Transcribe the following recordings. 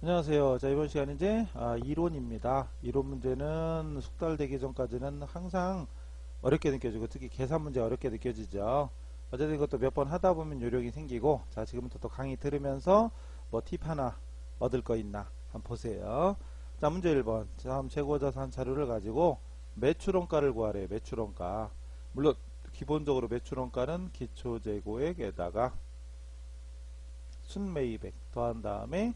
안녕하세요. 자, 이번 시간 이제 이론입니다. 이론 문제는 숙달되기 전까지는 항상 어렵게 느껴지고 특히 계산 문제 어렵게 느껴지죠. 어쨌든 이것도 몇 번 하다 보면 요령이 생기고, 자, 지금부터 또 강의 들으면서 뭐 팁 하나 얻을 거 있나 한번 보세요. 자, 문제 1번. 다음 재고자산 자료를 가지고 매출원가를 구하래요. 매출원가. 물론 기본적으로 매출원가는 기초재고액에다가 순매입액 더한 다음에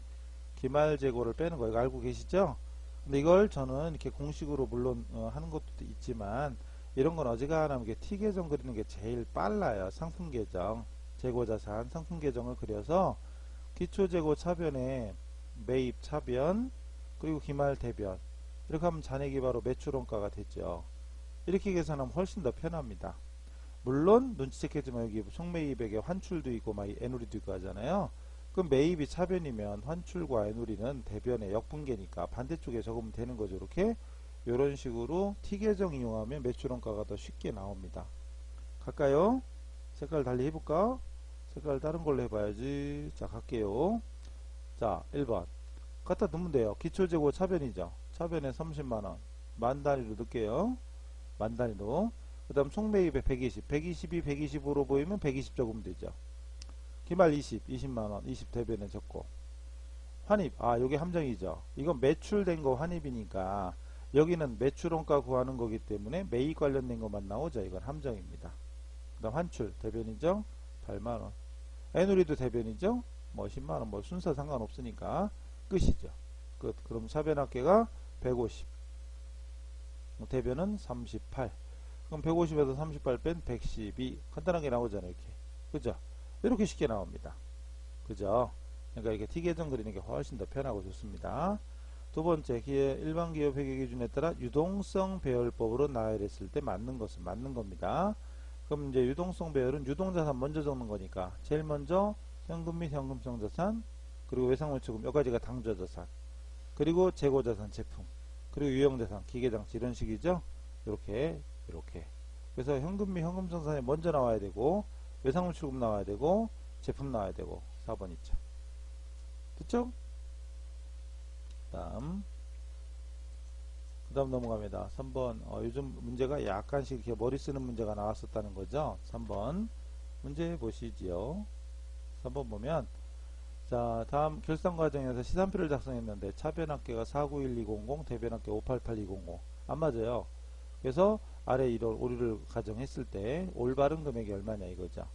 기말재고를 빼는 거 이거 알고 계시죠? 근데 이걸 저는 이렇게 공식으로 물론 하는 것도 있지만 이런 건 어지간하면 T계정 그리는 게 제일 빨라요. 상품계정, 재고자산 상품계정을 그려서 기초재고 차변에 매입 차변 그리고 기말 대변 이렇게 하면 잔액이 바로 매출원가가 되죠. 이렇게 계산하면 훨씬 더 편합니다. 물론 눈치챘겠지만 여기 총매입액에 환출도 있고 막 애누리도 있고 하잖아요. 그럼 매입이 차변이면 환출과 애누리는 대변의 역분계니까 반대쪽에 적으면 되는 거죠. 이렇게 이런 식으로 T계정 이용하면 매출원가가 더 쉽게 나옵니다. 갈까요? 색깔 달리 해볼까? 색깔 다른 걸로 해봐야지. 자, 갈게요. 자, 1번 갖다 넣으면 돼요. 기초재고 차변이죠. 차변에 30만원 만 단위로 넣을게요. 만 단위로. 그 다음 총매입에 120 120이 120으로 보이면 120 적으면 되죠. 기말 20만원 20 대변에 적고 환입 요게 함정이죠. 이건 매출된 거 환입이니까 여기는 매출원가 구하는 거기 때문에 매입 관련된 것만 나오죠. 이건 함정입니다. 그 다음 환출 대변이죠. 8만원 애누리도 대변이죠. 뭐 10만원 뭐 순서 상관없으니까 끝이죠. 끝. 그럼 차변합계가 150 대변은 38 그럼 150에서 38 뺀 112 간단하게 나오잖아요. 이렇게 그죠? 이렇게 쉽게 나옵니다. 그죠? 그러니까 이게 T계정 그리는 게 훨씬 더 편하고 좋습니다. 두 번째, 일반 기업 회계 기준에 따라 유동성 배열법으로 나열했을 때 맞는 것은 맞는 겁니다. 그럼 이제 유동성 배열은 유동자산 먼저 적는 거니까 제일 먼저 현금 및 현금성 자산 그리고 외상물처금 몇 가지가 당좌자산 그리고 재고자산 제품 그리고 유형자산 기계장치 이런 식이죠. 이렇게 그래서 현금 및 현금성 자산이 먼저 나와야 되고 외상물 출금 나와야 되고 제품 나와야 되고 4번 있죠. 됐죠? 다음 넘어갑니다. 3번 요즘 문제가 약간씩 이렇게 머리 쓰는 문제가 나왔었다는 거죠. 3번 문제 보시지요. 3번 보면 자 다음 결산 과정에서 시산표를 작성했는데 차변합계가 491200 대변합계 588200 안 맞아요. 그래서 아래 이런 오류를 가정했을 때 올바른 금액이 얼마냐 이거죠.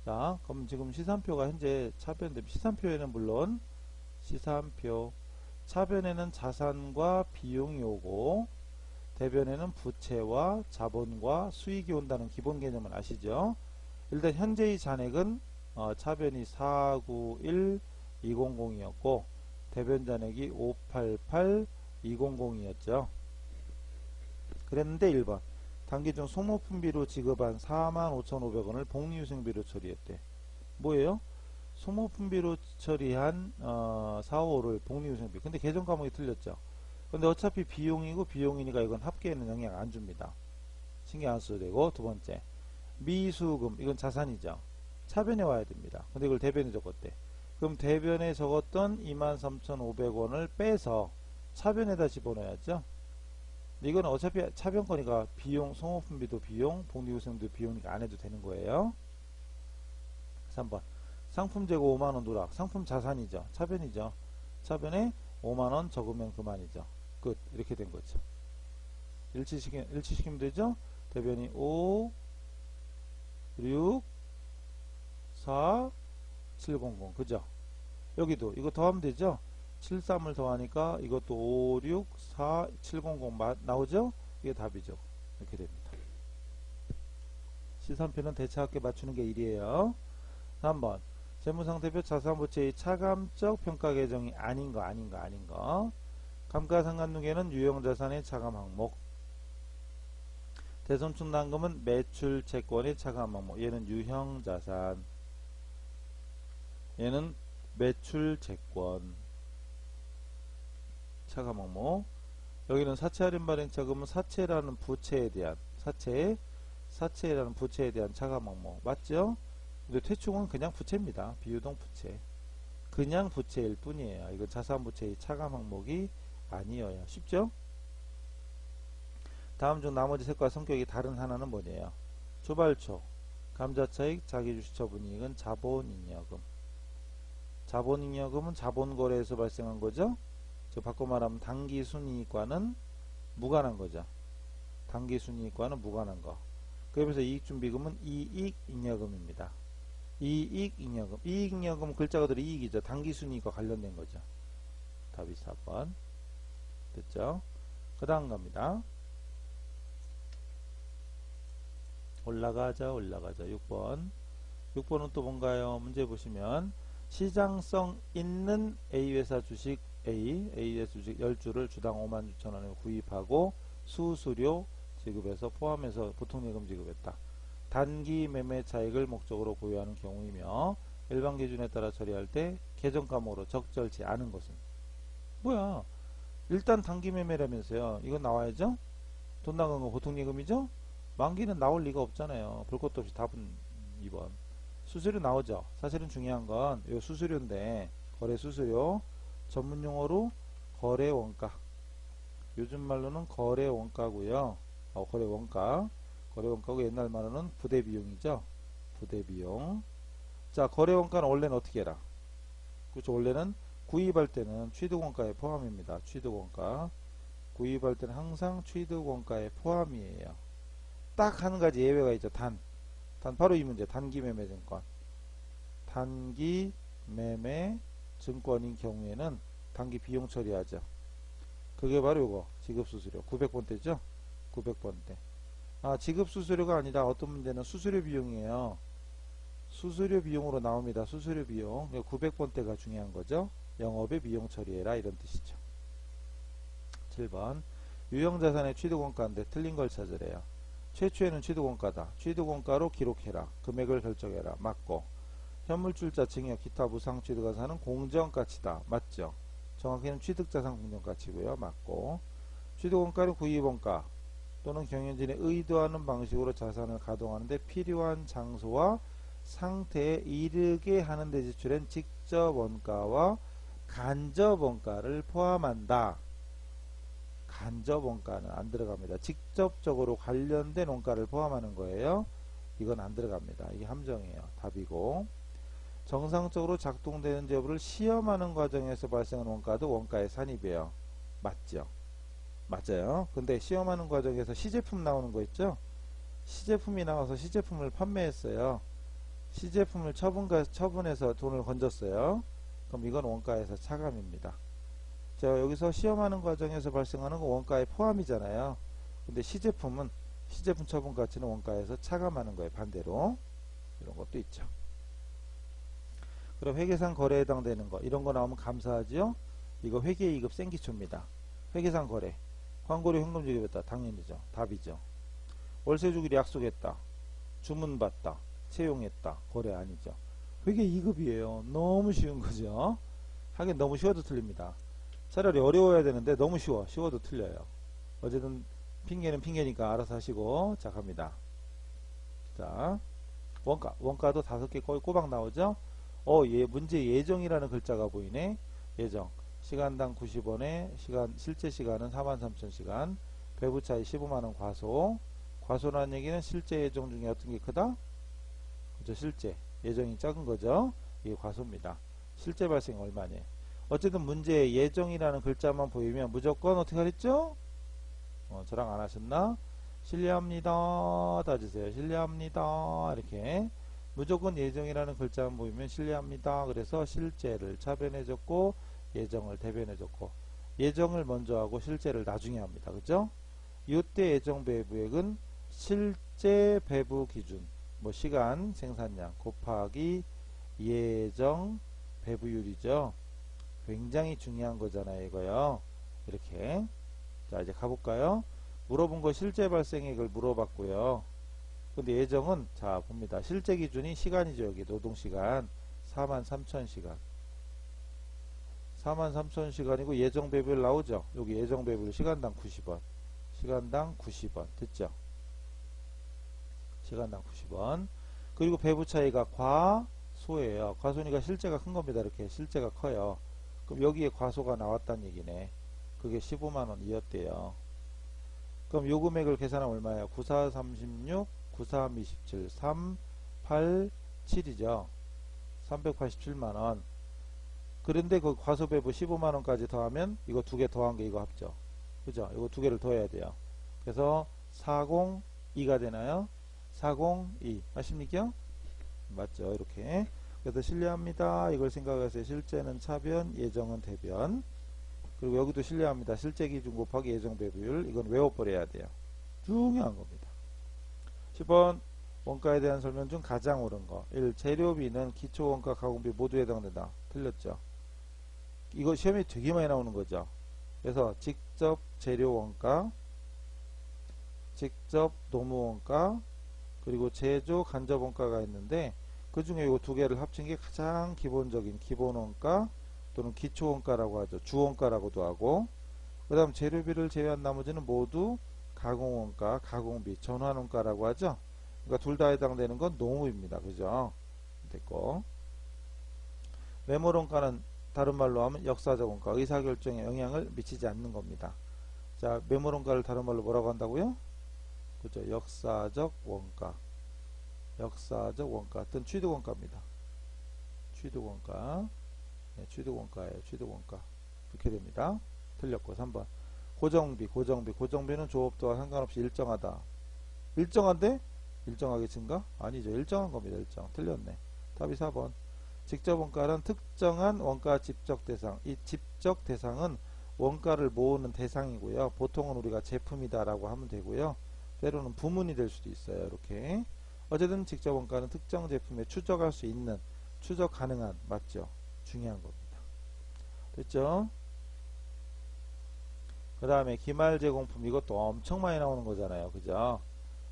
자, 그럼 지금 시산표가 현재 차변, 시산표에는 물론 시산표 차변에는 자산과 비용이 오고 대변에는 부채와 자본과 수익이 온다는 기본 개념은 아시죠? 일단 현재의 잔액은 차변이 491200이었고 대변 잔액이 588200이었죠. 그랬는데 1번 단기 중 소모품비로 지급한 45,500원을 복리후생비로 처리했대. 뭐예요? 소모품비로 처리한 4호를 복리후생비. 근데 계정 과목이 틀렸죠. 근데 어차피 비용이고 비용이니까 이건 합계에는 영향 안 줍니다. 신경 안 써도 되고. 두 번째 미수금 이건 자산이죠. 차변에 와야 됩니다. 근데 이걸 대변에 적었대. 그럼 대변에 적었던 23,500원을 빼서 차변에다 집어넣어야죠. 이건 어차피 차변거니까 비용, 소모품비도 비용, 복리후생도 비용이니까 안 해도 되는 거예요. 3번 상품 재고 5만원 누락. 상품 자산이죠. 차변이죠. 차변에 5만원 적으면 그만이죠. 끝. 이렇게 된 거죠. 일치시키면 되죠. 대변이 5 6 4 700 그죠. 여기도 이거 더하면 되죠. 73을 더하니까 이것도 5, 6, 4, 700 나오죠? 이게 답이죠. 이렇게 됩니다. 시산표는 대차합계 맞추는 게 1이에요. 3번 재무상태표 자산부채의 차감적 평가 계정이 아닌 거. 감가상각누계는 유형자산의 차감 항목. 대손축 난금은 매출 채권의 차감 항목. 얘는 유형자산. 얘는 매출 채권. 차감 항목. 여기는 사채 할인 발행 자금은 사채라는 부채에 대한 사채라는 부채에 대한 차감 항목 맞죠? 근데 퇴충은 그냥 부채입니다. 비유동 부채. 그냥 부채일 뿐이에요. 이건 자산부채의 차감 항목이 아니어요. 쉽죠? 다음 중 나머지 색과 성격이 다른 하나는 뭐냐요? 주발초, 감자차익, 자기주식처분이익은 자본잉여금. 자본잉여금은 자본거래에서 발생한 거죠. 즉 바꿔 말하면 당기순이익과는 무관한 거죠. 당기순이익과는 무관한 거. 그래서 이익준비금은 이익잉여금입니다. 이익잉여금. 이익잉여금 글자 그대로 이익이죠. 당기순이익과 관련된 거죠. 답이 4번. 됐죠? 그 다음 갑니다. 올라가자. 6번. 6번은 또 뭔가요? 문제 보시면 시장성 있는 A회사 주식 A회사 주식 10주를 주당 56,000원에 구입하고 수수료 지급해서 포함해서 보통예금 지급했다. 단기 매매 차익을 목적으로 보유하는 경우이며 일반 기준에 따라 처리할 때 계정과목으로 적절치 않은 것은 뭐야? 일단 단기 매매라면서요. 이건 나와야죠? 돈 나간 거 보통예금이죠? 만기는 나올 리가 없잖아요. 볼 것도 없이 답은 2번. 수수료 나오죠. 사실은 중요한 건 이 수수료인데 거래 수수료 전문 용어로 거래 원가. 요즘 말로는 거래 원가고요. 거래 원가. 거래 원가고 옛날 말로는 부대 비용이죠. 부대 비용. 자, 거래 원가는 원래는 어떻게 해라? 그렇죠. 원래는 구입할 때는 취득 원가에 포함입니다. 취득 원가. 구입할 때는 항상 취득 원가에 포함이에요. 딱 한 가지 예외가 있죠. 단 바로 이 문제. 단기 매매 증권. 단기 매매 증권인 경우에는 단기 비용 처리하죠. 그게 바로 요거 지급수수료 900번대죠. 900번대. 지급수수료가 아니라 어떤 문제는 수수료 비용이에요. 수수료 비용으로 나옵니다. 수수료 비용 900번대가 중요한 거죠. 영업의 비용 처리해라 이런 뜻이죠. 7번 유형자산의 취득원가인데 틀린 걸 찾으래요. 최초에는 취득원가다. 취득원가로 기록해라. 금액을 결정해라. 맞고. 현물출자 증여 기타 무상 취득자산은 공정가치다. 맞죠? 정확히는 취득자산 공정가치고요. 맞고. 취득원가는 구입원가 또는 경영진이 의도하는 방식으로 자산을 가동하는데 필요한 장소와 상태에 이르게 하는데 지출한 직접원가와 간접원가를 포함한다. 간접원가는 안 들어갑니다. 직접적으로 관련된 원가를 포함하는 거예요. 이건 안 들어갑니다. 이게 함정이에요. 답이고. 정상적으로 작동되는지 여부를 시험하는 과정에서 발생하는 원가도 원가에 산입해요. 맞죠? 맞아요. 근데 시험하는 과정에서 시제품 나오는 거 있죠? 시제품이 나와서 시제품을 판매했어요. 시제품을 처분해서 돈을 건졌어요. 그럼 이건 원가에서 차감입니다. 자, 여기서 시험하는 과정에서 발생하는 건 원가에 포함이잖아요. 근데 시제품은 시제품 처분 가치는 원가에서 차감하는 거예요. 반대로. 이런 것도 있죠. 그럼 회계상 거래에 해당되는 거 이런 거 나오면 감사하지요. 이거 회계이급 생기초입니다. 회계상 거래 광고료 현금 지급했다. 당연히죠. 답이죠. 월세 주기로 약속했다. 주문받다. 채용했다. 거래 아니죠. 회계이급이에요. 너무 쉬운 거죠. 하긴 너무 쉬워도 틀립니다. 차라리 어려워야 되는데 너무 쉬워도 틀려요. 어쨌든 핑계는 핑계니까 알아서 하시고. 자, 갑니다. 자, 원가도 5개 거의 꼬박 나오죠. 문제 예정이라는 글자가 보이네. 예정. 시간당 90원에 실제 시간은 43,000시간. 배부차이 15만원 과소. 과소라는 얘기는 실제 예정 중에 어떤 게 크다? 그죠, 실제. 예정이 작은 거죠. 이게 과소입니다. 실제 발생 얼마니? 어쨌든 문제에 예정이라는 글자만 보이면 무조건 어떻게 하랬죠? 저랑 안 하셨나? 실례합니다. 다주세요. 실례합니다. 이렇게. 무조건 예정이라는 글자만 보이면 실례합니다. 그래서 실제를 차변해줬고 예정을 대변해줬고 예정을 먼저 하고 실제를 나중에 합니다. 그죠? 이때 예정 배부액은 실제 배부 기준 시간 생산량 곱하기 예정 배부율이죠. 굉장히 중요한 거잖아요. 이거요. 이렇게. 자, 이제 가볼까요? 물어본 거 실제 발생액을 물어봤고요. 근데 예정은 자 봅니다. 실제 기준이 시간이죠. 여기 노동시간 43,000시간 43,000시간이고 예정 배부율 나오죠. 여기 예정 배부율 시간당 90원 시간당 90원 됐죠? 시간당 90원 그리고 배부 차이가 소예요. 과소니까 실제가 큰 겁니다. 이렇게 실제가 커요. 그럼 여기에 과소가 나왔다는 얘기네. 그게 15만원이었대요. 그럼 요 금액을 계산하면 얼마예요? 94, 36, 93, 27, 3, 8, 7이죠. 387만원. 그런데 그 과소배부 15만원까지 더하면 이거 두 개 더한 게 이거 합죠. 그죠? 이거 두 개를 더해야 돼요. 그래서 402가 되나요? 402. 아십니까? 맞죠? 이렇게. 그래서 신뢰합니다. 이걸 생각하세요. 실제는 차변, 예정은 대변. 그리고 여기도 신뢰합니다. 실제 기준 곱하기 예정 배분율. 이건 외워버려야 돼요. 중요한 겁니다. 10번 원가에 대한 설명 중 가장 옳은 거. 1. 재료비는 기초원가, 가공비 모두 해당된다. 틀렸죠. 이거 시험에 되게 많이 나오는 거죠. 그래서 직접 재료원가, 직접 노무원가, 그리고 제조 간접원가가 있는데 그 중에 이 두 개를 합친 게 가장 기본적인 기본원가 또는 기초원가라고 하죠. 주원가라고도 하고, 그 다음 재료비를 제외한 나머지는 모두 가공원가, 가공비, 전환원가라고 하죠. 그러니까 둘 다 해당되는 건 노무입니다. 그죠? 됐고, 매몰원가는 다른 말로 하면 역사적 원가, 의사결정에 영향을 미치지 않는 겁니다. 자, 매몰원가를 다른 말로 뭐라고 한다고요? 그죠? 역사적 원가. 역사적 원가. 어떤 취득원가입니다. 취득원가. 네, 취득원가예요. 취득원가. 이렇게 됩니다. 틀렸고, 3번. 고정비, 고정비. 고정비는 조업도와 상관없이 일정하다. 일정한데? 일정하게 증가? 아니죠. 일정한 겁니다. 일정. 틀렸네. 답이 4번. 직접원가는 특정한 원가 집적 대상. 이 집적 대상은 원가를 모으는 대상이고요. 보통은 우리가 제품이다 라고 하면 되고요. 때로는 부문이 될 수도 있어요. 이렇게. 어쨌든 직접원가는 특정 제품에 추적할 수 있는, 추적 가능한, 맞죠? 중요한 겁니다. 됐죠? 그 다음에 기말 제공품, 이것도 엄청 많이 나오는 거잖아요. 그죠?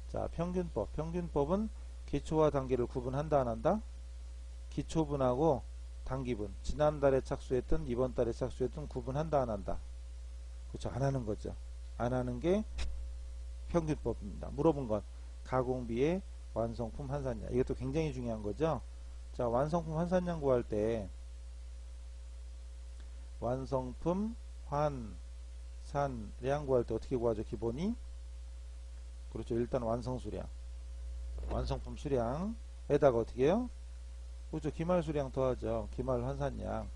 자, 평균법. 평균법은 기초와 단기를 구분한다 안 한다? 기초분하고 단기분, 지난달에 착수했던 이번 달에 착수했던 구분한다 안 한다? 그렇죠? 안 하는 거죠. 안 하는 게 평균법입니다. 물어본 건 가공비의 완성품 환산량. 이것도 굉장히 중요한 거죠. 자, 완성품 환산량 구할 때 완성품 환산량 구할 때 어떻게 구하죠? 기본이? 그렇죠. 일단 완성수량. 완성품 수량에다가 어떻게 해요? 그렇죠. 기말 수량 더하죠. 기말 환산량.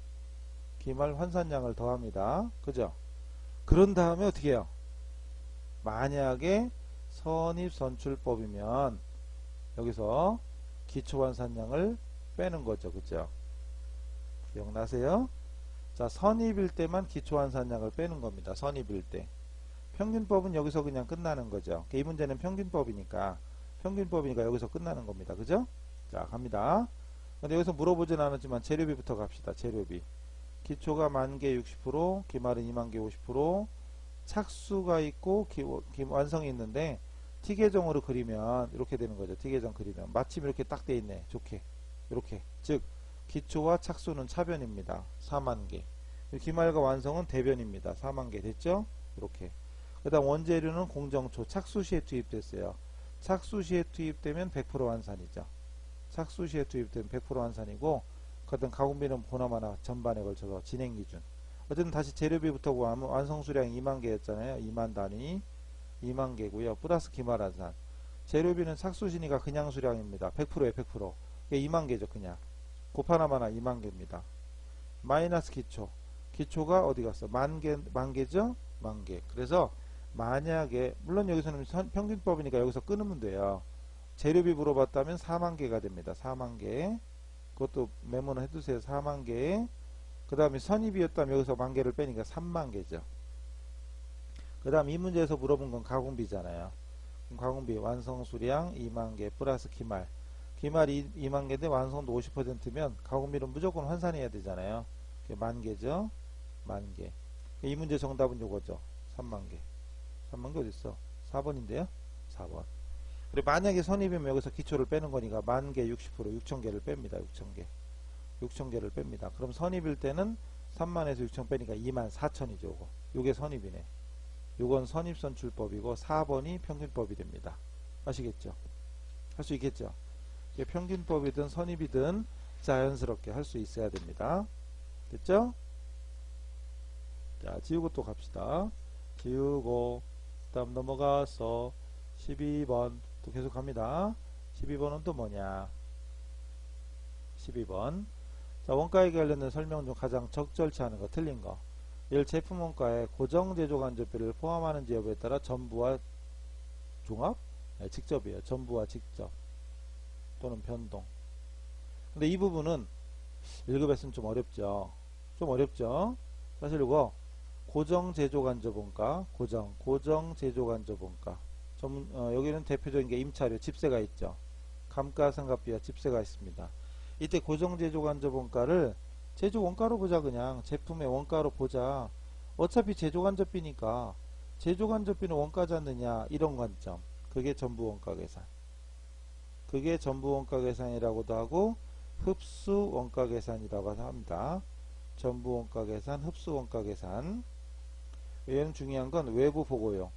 기말 환산량을 더합니다. 그죠? 그런 다음에 어떻게 해요? 만약에 선입선출법이면 여기서 기초환산량을 빼는 거죠. 그죠? 기억나세요? 자, 선입일 때만 기초환산량을 빼는 겁니다. 선입일 때. 평균법은 여기서 그냥 끝나는 거죠. 이 문제는 평균법이니까 여기서 끝나는 겁니다. 그죠? 자, 갑니다. 근데 여기서 물어보진 않았지만 재료비부터 갑시다. 재료비. 기초가 10,000개 60%, 기말은 20,000개 50%, 착수가 있고 완성이 있는데 T계정으로 그리면 이렇게 되는 거죠. T계정 그리면 마침 이렇게 딱 돼 있네. 좋게. 이렇게. 즉 기초와 착수는 차변입니다. 40,000개. 기말과 완성은 대변입니다. 40,000개 됐죠? 이렇게. 그 다음 원재료는 공정초 착수 시에 투입됐어요. 착수 시에 투입되면 100% 환산이죠. 착수 시에 투입되면 100% 환산이고, 그 다음 가공비는 보나마나 전반에 걸쳐서 진행기준. 어쨌든 다시 재료비부터 구하면 완성수량이 20,000개였잖아요. 20,000 단위. 20,000개고요. 플러스 기말 환산. 재료비는 착수시니까 그냥 수량입니다. 100%에 100%. 20,000개죠. 그냥. 곱하나마나 20,000개입니다. 마이너스 기초. 기초가 어디 갔어? 10,000개죠? 10,000개. 그래서 만약에 물론 여기서는 평균법이니까 여기서 끊으면 돼요. 재료비 물어봤다면 40,000개가 됩니다. 40,000개. 그것도 메모는 해두세요. 40,000개. 그 다음에 선입이었다면 여기서 10,000개를 빼니까 30,000개죠. 그 다음 이 문제에서 물어본 건 가공비잖아요. 그럼 가공비 완성수량 20,000개 플러스 기말. 기말이 20,000개인데 완성도 50%면 가공비는 무조건 환산해야 되잖아요. 10,000개죠. 10,000개. 이 문제 정답은 요거죠. 30,000개. 30,000개 어딨어? 4번인데요. 4번. 그리고 만약에 선입이면 여기서 기초를 빼는 거니까 10,000개 60% 6,000개를 뺍니다. 6,000개. 6,000개를 뺍니다. 그럼 선입일 때는 30,000에서 6,000 빼니까 24,000이죠. 요거. 요게 선입이네. 요건 선입선출법이고 4번이 평균법이 됩니다. 아시겠죠? 할 수 있겠죠? 평균법이든 선입이든 자연스럽게 할 수 있어야 됩니다. 됐죠? 자, 지우고 또 갑시다. 지우고, 그 다음 넘어가서 12번 또 계속 갑니다. 12번은 또 뭐냐? 12번. 자, 원가에 관련된 설명 중 가장 적절치 않은 거, 틀린 거. 일 제품 원가에 고정 제조 간접비를 포함하는지 여부에 따라 전부와 종합? 네, 직접이에요. 전부와 직접. 또는 변동. 근데 이 부분은 1급에서는 좀 어렵죠. 좀 어렵죠. 사실 이거 고정 제조 간접 원가, 고정 제조 간접 원가. 여기는 대표적인 게 임차료, 집세가 있죠. 감가상각비와 집세가 있습니다. 이때 고정 제조 간접 원가를 제조 원가로 보자. 그냥 제품의 원가로 보자. 어차피 제조 간접비니까 제조 간접비는 원가지 않느냐, 이런 관점. 그게 전부 원가 계산. 그게 전부 원가 계산이라고도 하고 흡수 원가 계산이라고 합니다. 전부 원가 계산, 흡수 원가 계산. 얘는 중요한 건 외부 보고용.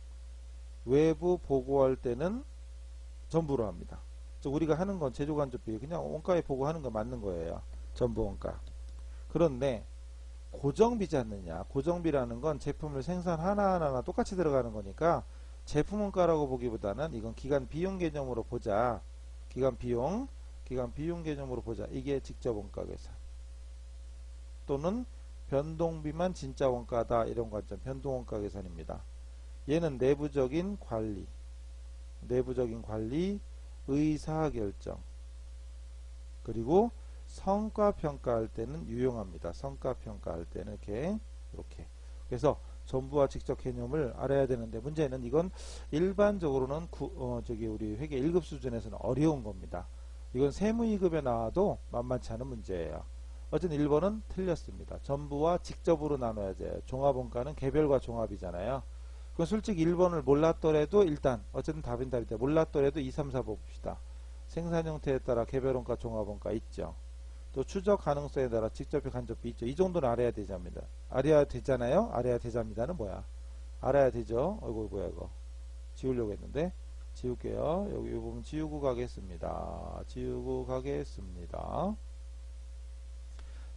외부 보고할 때는 전부로 합니다. 우리가 하는 건 제조 간접비 그냥 원가에 보고하는 거 맞는 거예요. 전부 원가. 그런데 고정비지 않느냐. 고정비라는 건 제품을 생산 하나하나 똑같이 들어가는 거니까 제품 원가라고 보기보다는 이건 기간 비용 개념으로 보자. 기간 비용 개념으로 보자. 이게 직접 원가 계산. 또는 변동비만 진짜 원가다, 이런 관점. 변동 원가 계산입니다. 얘는 내부적인 관리, 의사결정, 그리고 성과평가할 때는 유용합니다. 성과평가할 때는 이렇게. 그래서 전부와 직접 개념을 알아야 되는데, 문제는 이건 일반적으로는 우리 회계 1급 수준에서는 어려운 겁니다. 이건 세무 2급에 나와도 만만치 않은 문제예요. 어쨌든 1번은 틀렸습니다. 전부와 직접으로 나눠야 돼요. 종합원가는 개별과 종합이잖아요. 그건 솔직히 1번을 몰랐더라도 일단 어쨌든 답인 다를 때 몰랐더라도 2, 3, 4 봅시다. 생산 형태에 따라 개별원가, 종합원가 있죠. 또 추적 가능성에 따라 직접비, 간접비 있죠. 이 정도는 알아야 되자입니다. 알아야 되잖아요. 알아야 되자입니다는 뭐야? 알아야 되죠. 어이구 뭐야 이거. 지우려고 했는데 지울게요. 여기 이 부분 지우고 가겠습니다.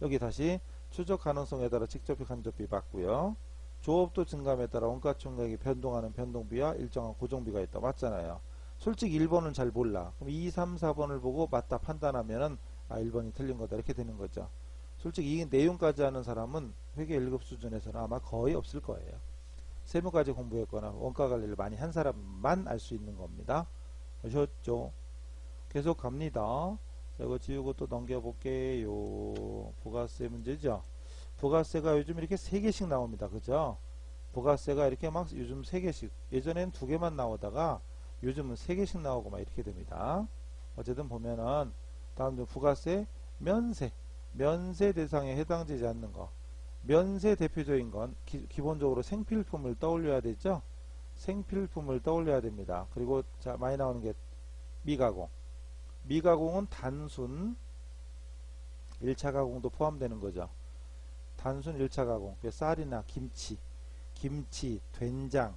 여기 다시 추적 가능성에 따라 직접비, 간접비 맞고요. 조업도 증감에 따라 원가 총액이 변동하는 변동비와 일정한 고정비가 있다. 맞잖아요. 솔직히 1번은 잘 몰라. 그럼 2, 3, 4번을 보고 맞다 판단하면은 1번이 틀린 거다, 이렇게 되는 거죠. 솔직히 이 내용까지 하는 사람은 회계 1급 수준에서는 아마 거의 없을 거예요. 세무까지 공부했거나 원가 관리를 많이 한 사람만 알 수 있는 겁니다. 아셨죠? 계속 갑니다. 이거 지우고 또 넘겨볼게요. 부가세 문제죠. 부가세가 요즘 이렇게 3개씩 나옵니다. 그죠? 부가세가 이렇게 막 요즘 3개씩, 예전엔 2개만 나오다가 요즘은 3개씩 나오고 막 이렇게 됩니다. 어쨌든 보면은 다음 중 부가세, 면세 대상에 해당되지 않는 거. 면세 대표적인 건 기본적으로 생필품을 떠올려야 되죠. 생필품을 떠올려야 됩니다. 그리고 자, 많이 나오는 게 미가공. 미가공은 단순 1차 가공도 포함되는 거죠. 단순 1차 가공. 쌀이나 김치, 된장,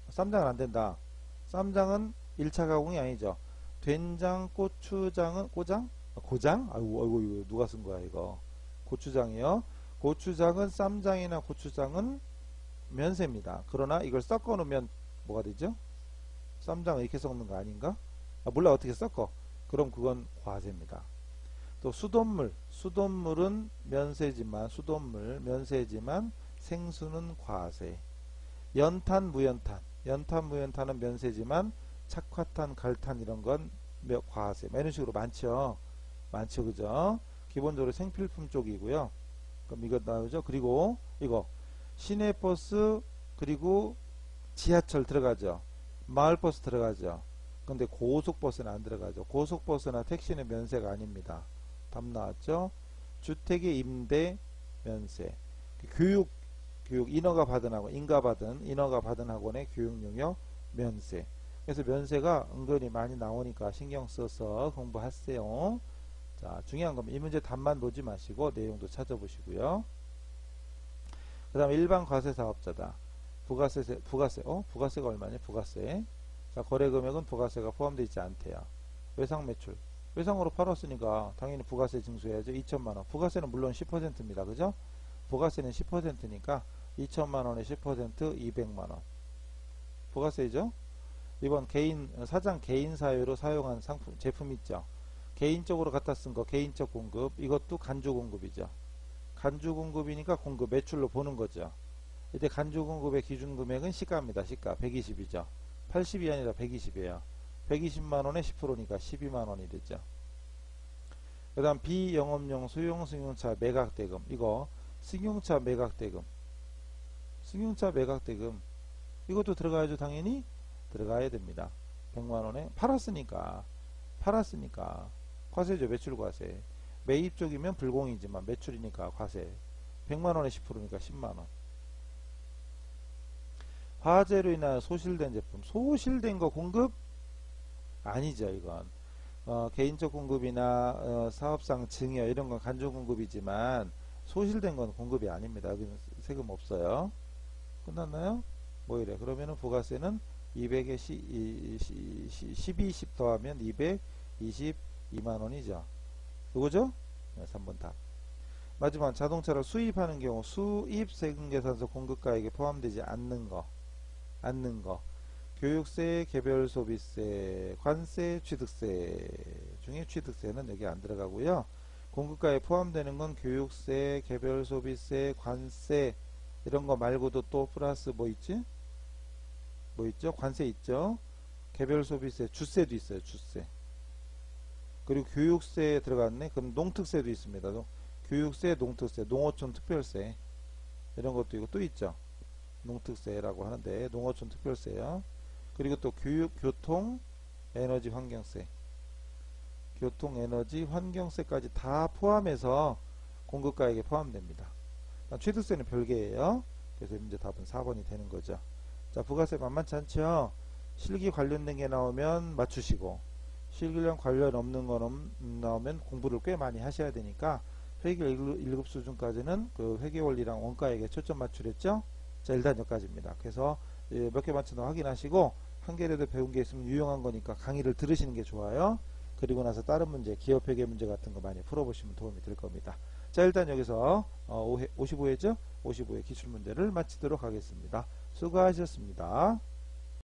쌈장은 안 된다. 쌈장은 1차 가공이 아니죠. 된장, 고추장은 고장? 아이고 이거 누가 쓴 거야 이거. 고추장이요. 고추장은 쌈장이나 고추장은 면세입니다. 그러나 이걸 섞어 놓으면 뭐가 되죠? 쌈장을 이렇게 섞는 거 아닌가? 몰라 어떻게 섞어. 그럼 그건 과세입니다. 또 수돗물은 면세지만 생수는 과세. 연탄, 무연탄은 면세지만 착화탄, 갈탄 이런 건 과세. 이런 식으로 많죠. 그죠? 기본적으로 생필품 쪽이고요. 그럼 이거 나오죠. 그리고 이거 시내버스, 그리고 지하철 들어가죠. 마을버스 들어가죠. 근데 고속버스는 안 들어가죠. 고속버스나 택시는 면세가 아닙니다. 답 나왔죠? 주택의 임대 면세. 교육 인허가 받은 학원의 교육 용역 면세. 그래서 면세가 은근히 많이 나오니까 신경 써서 공부하세요. 자, 중요한 건 이 문제 답만 보지 마시고 내용도 찾아보시고요. 그 다음에 일반 과세 사업자다. 부가세가 얼마냐? 부가세. 자, 거래 금액은 부가세가 포함되어 있지 않대요. 외상 매출. 외상으로 팔았으니까 당연히 부가세 징수해야죠. 2천만원. 부가세는 물론 10%입니다. 그죠? 부가세는 10%니까 2천만원에 10% 200만원. 부가세죠? 이번 사장 개인 사유로 사용한 상품, 제품 있죠? 개인적으로 갖다 쓴 거, 개인적 공급. 이것도 간주 공급이죠. 간주 공급이니까 공급 매출로 보는 거죠. 이때 간주 공급의 기준 금액은 시가입니다. 시가 120이죠. 80이 아니라 120이에요. 120만원에 10%니까 12만원이 되죠. 그 다음 비영업용 소형 승용차 매각대금. 이거 승용차 매각대금. 승용차 매각대금. 이것도 들어가야죠. 당연히 들어가야 됩니다. 100만원에 팔았으니까 과세죠. 매출과세. 매입 쪽이면 불공이지만 매출이니까 과세. 100만원에 10%니까 10만원. 화재로 인하여 소실된 제품. 소실된 거 공급? 아니죠. 이건 개인적 공급이나 사업상 증여 이런 건 간접 공급이지만 소실된 건 공급이 아닙니다. 여기는 세금 없어요. 끝났나요? 뭐 이래. 그러면은 부가세는 200에 12, 10 더하면 222만원이죠. 이거죠? 3번 답. 마지막 자동차를 수입하는 경우 수입 세금 계산서 공급가액에 포함되지 않는 거. 교육세, 개별 소비세, 관세, 취득세 중에 취득세는 여기 안 들어가고요. 공급가에 포함되는 건 교육세, 개별 소비세, 관세 이런 거 말고도 또 플러스 뭐 있지? 뭐 있죠? 관세 있죠? 개별 소비세, 주세도 있어요. 주세. 그리고 교육세에 들어갔네. 그럼 농특세도 있습니다. 교육세, 농특세, 농어촌 특별세 이런 것도 이거 또 있죠. 농특세라고 하는데 농어촌 특별세요. 그리고 또 교통, 에너지, 환경세, 교통, 에너지, 환경세까지 다 포함해서 공급가액에 포함됩니다. 취득세는 별개예요. 그래서 문제 답은 4번이 되는 거죠. 자, 부가세 만만치 않죠. 실기 관련된 게 나오면 맞추시고 실기랑 관련 없는 거 나오면 공부를 꽤 많이 하셔야 되니까 회계 1급 수준까지는 그 회계 원리랑 원가액에 초점 맞추랬죠. 자, 일단 여기까지입니다. 그래서 몇 개 맞추나 확인하시고 한 개라도 배운 게 있으면 유용한 거니까 강의를 들으시는 게 좋아요. 그리고 나서 다른 문제, 기업 회계 문제 같은 거 많이 풀어보시면 도움이 될 겁니다. 자, 일단 여기서 55회죠? 55회 기출문제를 마치도록 하겠습니다. 수고하셨습니다.